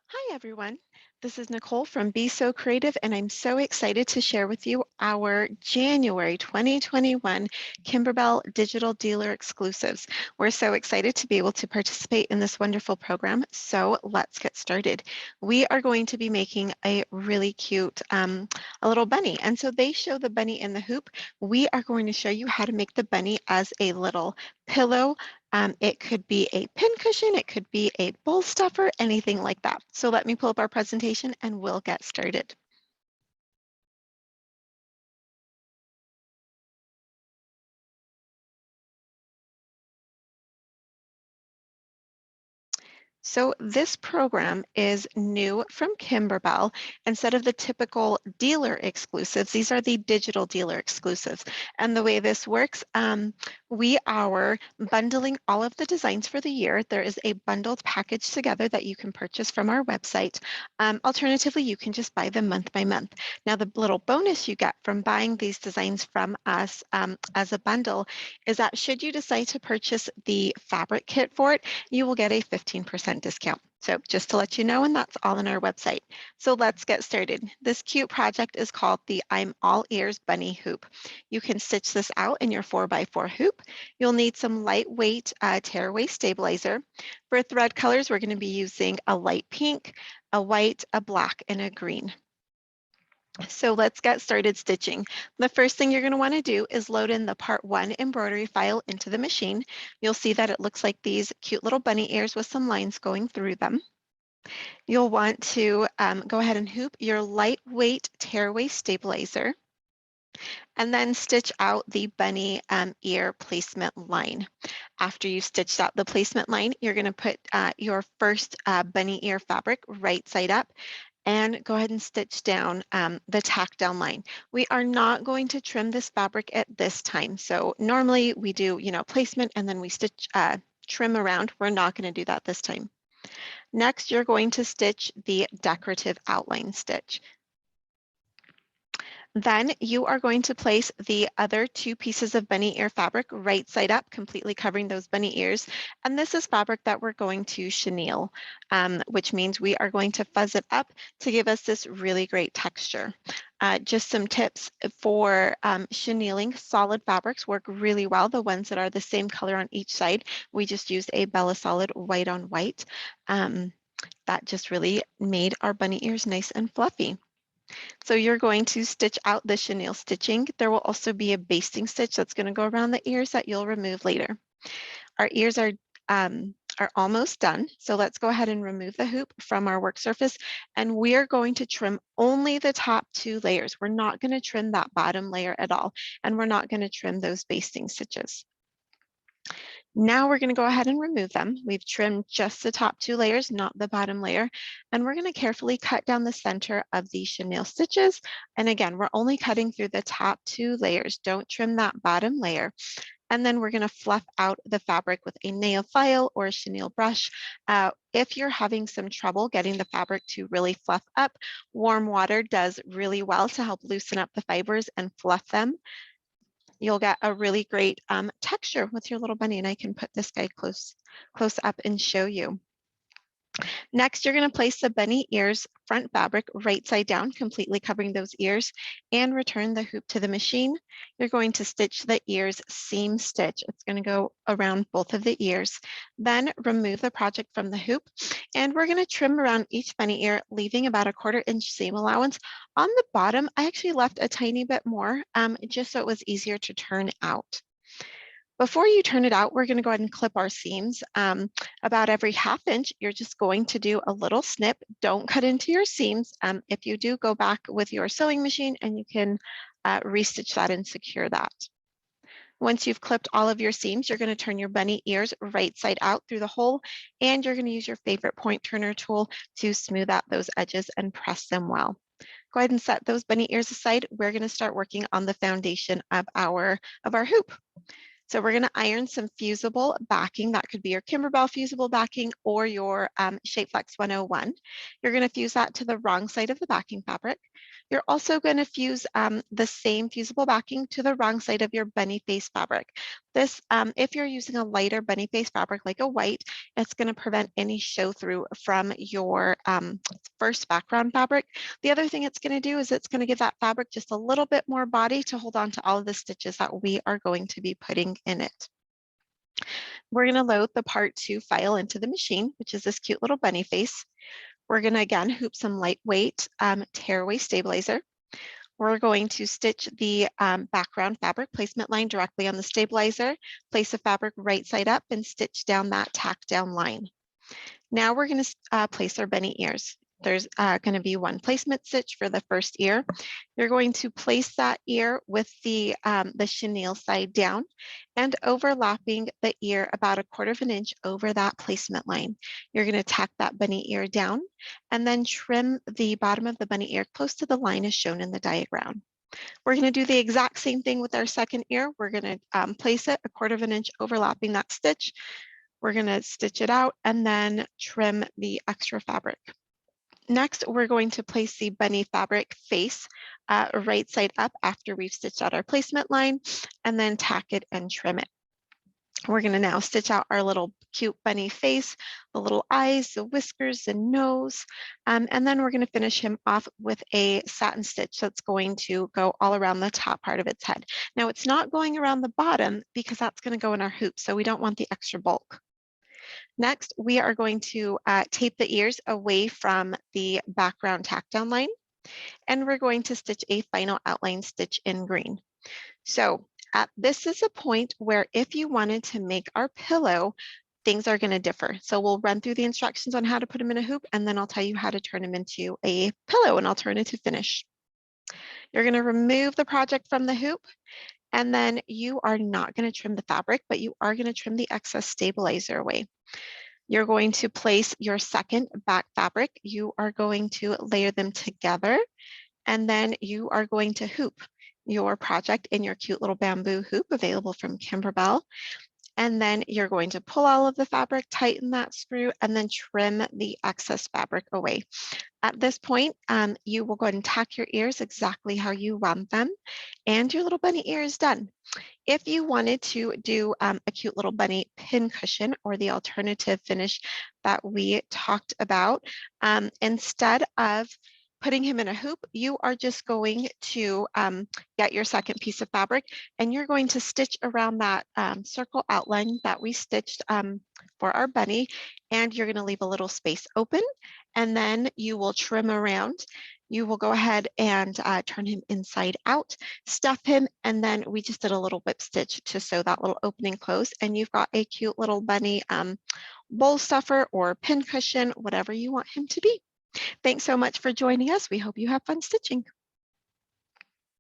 Hi, everyone. This is Nicole from Be So Creative, and I'm so excited to share with you our January 2021 Kimberbell Digital Dealer Exclusives. We're so excited to be able to participate in this wonderful program, so let's get started. We are going to be making a really cute a little bunny, and so they show the bunny in the hoop. We are going to show you how to make the bunny as a little pillow. It could be a pin cushion, it could be a bowl stuffer, anything like that. So let me pull up our presentation and we'll get started. So this program is new from Kimberbell. Instead of the typical dealer exclusives, these are the digital dealer exclusives. And the way this works, we are bundling all of the designs for the year. There is a bundled package together that you can purchase from our website. Alternatively, you can just buy them month by month. Now, the little bonus you get from buying these designs from us as a bundle is that should you decide to purchase the fabric kit for it, you will get a 15% discount. So just to let you know, and that's all on our website. So let's get started. This cute project is called the I'm All Ears Bunny Hoop. You can stitch this out in your 4x4 hoop. You'll need some lightweight tearaway stabilizer. For thread colors, we're going to be using a light pink, a white, a black, and a green. So let's get started stitching. The first thing you're going to want to do is load in the part 1 embroidery file into the machine. You'll see that it looks like these cute little bunny ears with some lines going through them. You'll want to go ahead and hoop your lightweight tearaway stabilizer and then stitch out the bunny ear placement line. After you've stitched out the placement line, you're going to put your first bunny ear fabric right side up and go ahead and stitch down the tack down line. We are not going to trim this fabric at this time. So normally we do, placement and then we stitch, trim around. We're not going to do that this time. Next, you're going to stitch the decorative outline stitch. Then you are going to place the other 2 pieces of bunny ear fabric right side up, completely covering those bunny ears. And this is fabric that we're going to chenille, which means we are going to fuzz it up to give us this really great texture. Just some tips for chenilling. Solid fabrics work really well, the ones that are the same color on each side. We just used a Bella Solid white on white. That just really made our bunny ears nice and fluffy. So you're going to stitch out the chenille stitching. There will also be a basting stitch that's going to go around the ears that you'll remove later. Our ears are almost done. So let's go ahead and remove the hoop from our work surface. And we're going to trim only the top 2 layers. We're not going to trim that bottom layer at all. And we're not going to trim those basting stitches. Now we're going to go ahead and remove them. We've trimmed just the top 2 layers, not the bottom layer. And we're going to carefully cut down the center of the chenille stitches. And again, we're only cutting through the top 2 layers. Don't trim that bottom layer. And then we're going to fluff out the fabric with a nail file or a chenille brush. If you're having some trouble getting the fabric to really fluff up, warm water does really well to help loosen up the fibers and fluff them. You'll get a really great texture with your little bunny, and I can put this guy close up and show you. Next, you're going to place the bunny ears front fabric right side down, completely covering those ears, and return the hoop to the machine. You're going to stitch the ears seam stitch. It's going to go around both of the ears. Then remove the project from the hoop, and we're going to trim around each bunny ear, leaving about a 1/4 inch seam allowance. On the bottom, I actually left a tiny bit more, just so it was easier to turn out. Before you turn it out, we're going to go ahead and clip our seams. About every 1/2 inch, you're just going to do a little snip. Don't cut into your seams. If you do, go back with your sewing machine and you can restitch that and secure that. Once you've clipped all of your seams, you're going to turn your bunny ears right side out through the hole, and you're going to use your favorite point turner tool to smooth out those edges and press them well. Go ahead and set those bunny ears aside. We're going to start working on the foundation of our hoop. So we're going to iron some fusible backing. That could be your Kimberbell fusible backing or your Shapeflex 101. You're going to fuse that to the wrong side of the backing fabric. You're also going to fuse the same fusible backing to the wrong side of your bunny face fabric. This, if you're using a lighter bunny face fabric like a white, it's going to prevent any show through from your first background fabric. The other thing it's going to do is it's going to give that fabric just a little bit more body to hold on to all of the stitches that we are going to be putting in it. We're going to load the part 2 file into the machine, which is this cute little bunny face. We're going to again hoop some lightweight tearaway stabilizer. We're going to stitch the background fabric placement line directly on the stabilizer, place the fabric right side up and stitch down that tack down line. Now we're going to place our bunny ears. There's going to be one placement stitch for the first ear. You're going to place that ear with the chenille side down and overlapping the ear about 1/4 inch over that placement line. You're going to tack that bunny ear down and then trim the bottom of the bunny ear close to the line as shown in the diagram. We're going to do the exact same thing with our second ear. We're going to place it 1/4 inch overlapping that stitch. We're going to stitch it out and then trim the extra fabric. Next, we're going to place the bunny fabric face right side up after we've stitched out our placement line and then tack it and trim it. We're going to now stitch out our little cute bunny face, the little eyes, the whiskers, the nose, and then we're going to finish him off with a satin stitch that's going to go all around the top part of its head. Now, it's not going around the bottom because that's going to go in our hoop, so we don't want the extra bulk. Next, we are going to tape the ears away from the background tack down line, and we're going to stitch a final outline stitch in green. So this is a point where if you wanted to make our pillow, things are going to differ. So we'll run through the instructions on how to put them in a hoop, and then I'll tell you how to turn them into a pillow, an alternative finish. You're going to remove the project from the hoop, and then you are not going to trim the fabric, but you are going to trim the excess stabilizer away. You're going to place your second back fabric. You are going to layer them together, and then you are going to hoop your project in your cute little bamboo hoop available from Kimberbell. And then you're going to pull all of the fabric, tighten that screw, and then trim the excess fabric away. At this point, you will go ahead and tack your ears exactly how you want them, and your little bunny ear is done. If you wanted to do a cute little bunny pin cushion or the alternative finish that we talked about, instead of putting him in a hoop, you are just going to get your second piece of fabric and you're going to stitch around that circle outline that we stitched for our bunny, and you're going to leave a little space open, and then you will trim around. You will go ahead and turn him inside out, stuff him, and then we just did a little whip stitch to sew that little opening close, and you've got a cute little bunny bowl stuffer or pin cushion, whatever you want him to be. Thanks so much for joining us. We hope you have fun stitching.